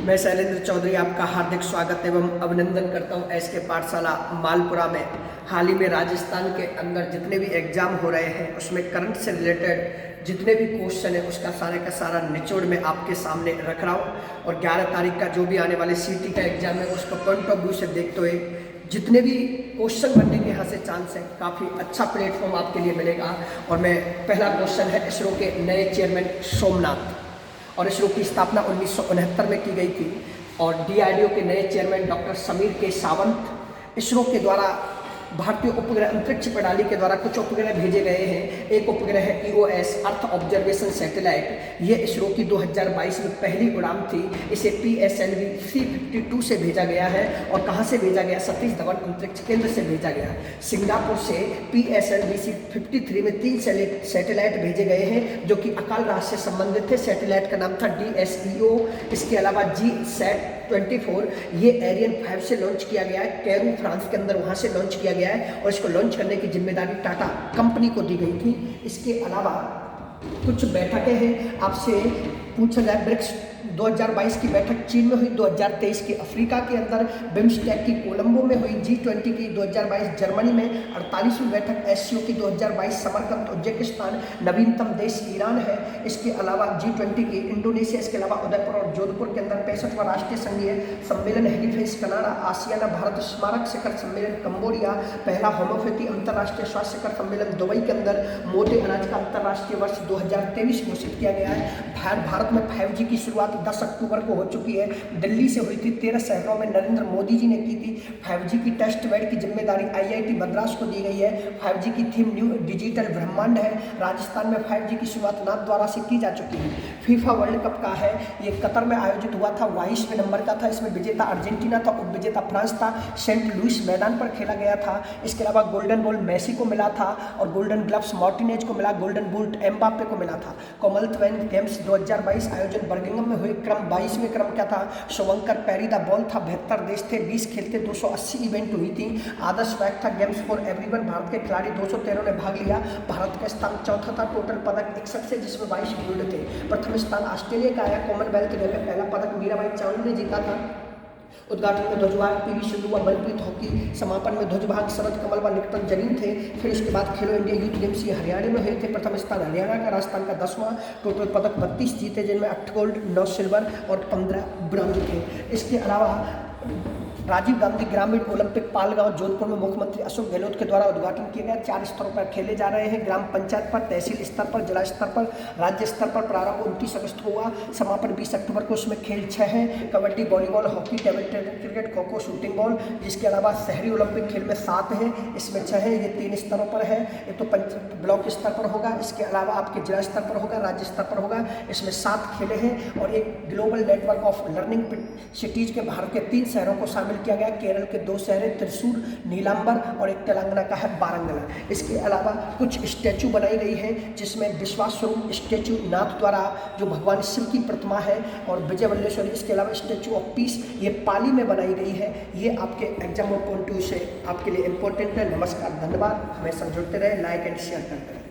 मैं शैलेंद्र चौधरी आपका हार्दिक स्वागत एवं अभिनंदन करता हूं। एसके पाठशाला मालपुरा में हाल ही में राजस्थान के अंदर जितने भी एग्जाम हो रहे हैं उसमें करंट से रिलेटेड जितने भी क्वेश्चन है उसका सारे का सारा निचोड़ में आपके सामने रख रहा हूं। और 11 तारीख का जो भी आने वाले सीटी का एग्जाम है उसको पॉइंट ऑफ व्यू से देखते हुए जितने भी क्वेश्चन बनने के यहाँ से चांस है, काफ़ी अच्छा प्लेटफॉर्म आपके लिए मिलेगा। और मैं पहला क्वेश्चन है, इसरो के नए चेयरमैन सोमनाथ, और इसरो की स्थापना 1969 में की गई थी। और DRDO के नए चेयरमैन डॉक्टर समीर के सावंत। इसरो के द्वारा भारतीय उपग्रह अंतरिक्ष प्रणाली के द्वारा कुछ उपग्रह भेजे गए हैं। एक उपग्रह है EOS अर्थ ऑब्जर्वेशन सैटेलाइट। ये इसरो की 2022 में पहली उड़ान थी। इसे PSLV C52 से भेजा गया है। और कहाँ से भेजा गया? सतीश धवन अंतरिक्ष केंद्र से भेजा गया है। सिंगापुर से PSLV C53 में 3 सैटेलाइट भेजे गए हैं जो कि अकाल राशि से संबंधित थे। सैटेलाइट का नाम था DSEO। इसके अलावा GSAT-24 ये एरियन 5 से लॉन्च किया गया है। कैरू फ्रांस के अंदर वहाँ से लॉन्च किया गया है और इसको लॉन्च करने की जिम्मेदारी टाटा कंपनी को दी गई थी। इसके अलावा कुछ बैठकें हैं, आपसे पूछा जाए। ब्रिक्स 2022 की बैठक चीन में हुई, 2023 की अफ्रीका के अंदर, बिम्स्टेक की कोलंबो में हुई, G20 की 2022 जर्मनी में, 48वीं बैठक SCO की 2022 समरकंद उज्बेकिस्तान, नवीनतम देश ईरान है। इसके अलावा G20 की इंडोनेशिया, इसके अलावा उदयपुर और जोधपुर के अंदर 65वां राष्ट्रीय संघीय सम्मेलन हेलीफेस कनाडा, आसियाना भारत स्मारक शिखर सम्मेलन कंबोडिया, पहला होम्योपैथी अंतर्राष्ट्रीय स्वास्थ्य शिखर सम्मेलन दुबई के अंदर, मोटे अनाज का अंतर्राष्ट्रीय वर्ष 2023 घोषित किया गया है। भारत में 5G की शुरुआत 10 अक्टूबर को हो चुकी है। दिल्ली से हुई थी। 13 शहरों में नरेंद्र मोदी जी ने की थी। 5G की टेस्ट बेड की जिम्मेदारी IIT मद्रास को दी गई है। 5G की थीम न्यू डिजिटल ब्रह्मांड है। राजस्थान में 5G की शुरुआत नाथ द्वारा से की जा चुकी है। फीफा वर्ल्ड कप का है, ये कतर में आयोजित हुआ था, 22वें नंबर का था। इसमें विजेता अर्जेंटीना था, उप विजेता फ्रांस था। सेंट लुइस मैदान पर खेला गया था। इसके अलावा गोल्डन बॉल मेसी को मिला था और गोल्डन ग्लव्स मार्टिनेज को मिला, गोल्डन बूट एम्बापे को मिला था। कॉमनवेल्थ गेम्स 2022 आयोजन बर्मिंघम में हुए, क्रम 22वें क्रम क्या था? शुभंकर पैरी दा बॉल था। 72 देश थे, 20 खेलते, 280 इवेंट हुई थी। आदर्श फैक्ट था, गेम्स फॉर एवरीवन। भारत के खिलाड़ी 213 ने भाग लिया। भारत का स्थान चौथा था। टोटल पदक 61 से, जिसमें 22 गोल्ड थे। प्रथम स्थान ऑस्ट्रेलिया का आया। कॉमनवेल्थ गेम में पहला पदक मीराबाई चानू ने जीता था। उद्घाटन में ध्वजवाहक PV सिंधु व मनप्रीत हॉकी, समापन में ध्वजवाहक शरद कमल व निकटन जरीन थे। फिर इसके बाद खेलो इंडिया यूथ गेम्स ये हरियाणा में हुए थे। प्रथम स्थान हरियाणा का, राजस्थान का 10वां। टोटल पदक 32 जीते, जिनमें 8 गोल्ड, 9 सिल्वर और 15 ब्रॉन्ज थे। इसके अलावा राजीव गांधी ग्रामीण ओलंपिक पालगांव जोधपुर में मुख्यमंत्री अशोक गहलोत के द्वारा उद्घाटन किया गया। 4 स्तरों पर खेले जा रहे हैं, ग्राम पंचायत पर, तहसील स्तर पर, जिला स्तर पर, राज्य स्तर पर। प्रारंभ 29 अगस्त को हुआ, समापन 20 अक्टूबर को। उसमें खेल 6 हैं, kabaddi, volleyball, hockey, table tennis, cricket, kho kho, shooting ball. जिसके अलावा शहरी ओलंपिक खेल में 7 हैं, इसमें 6 हैं। ये 3 स्तरों पर है। एक तो ब्लॉक स्तर पर होगा, इसके अलावा आपके जिला स्तर पर होगा, राज्य स्तर पर होगा। इसमें 7 खेले हैं और एक global network of learning cities के भारत के 3 शहरों को शामिल किया गया। केरल के 2 शहर हैं, त्रिशूर, नीलांबर, और एक तेलंगाना का है वारंगल। इसके अलावा कुछ स्टैचू बनाई गई है, जिसमें विश्वास स्वरूप स्टैचू नाथ द्वारा जो भगवान शिव की प्रतिमा है, और विजय वल्लेश्वरी। इसके अलावा स्टैचू ऑफ पीस ये पाली में बनाई गई है। ये आपके एग्जाम पॉइंट ऑफ व्यू से आपके लिए इंपॉर्टेंट है। नमस्कार, धन्यवाद। हमेशा जुड़ते रहे, लाइक एंड शेयर करते रहे।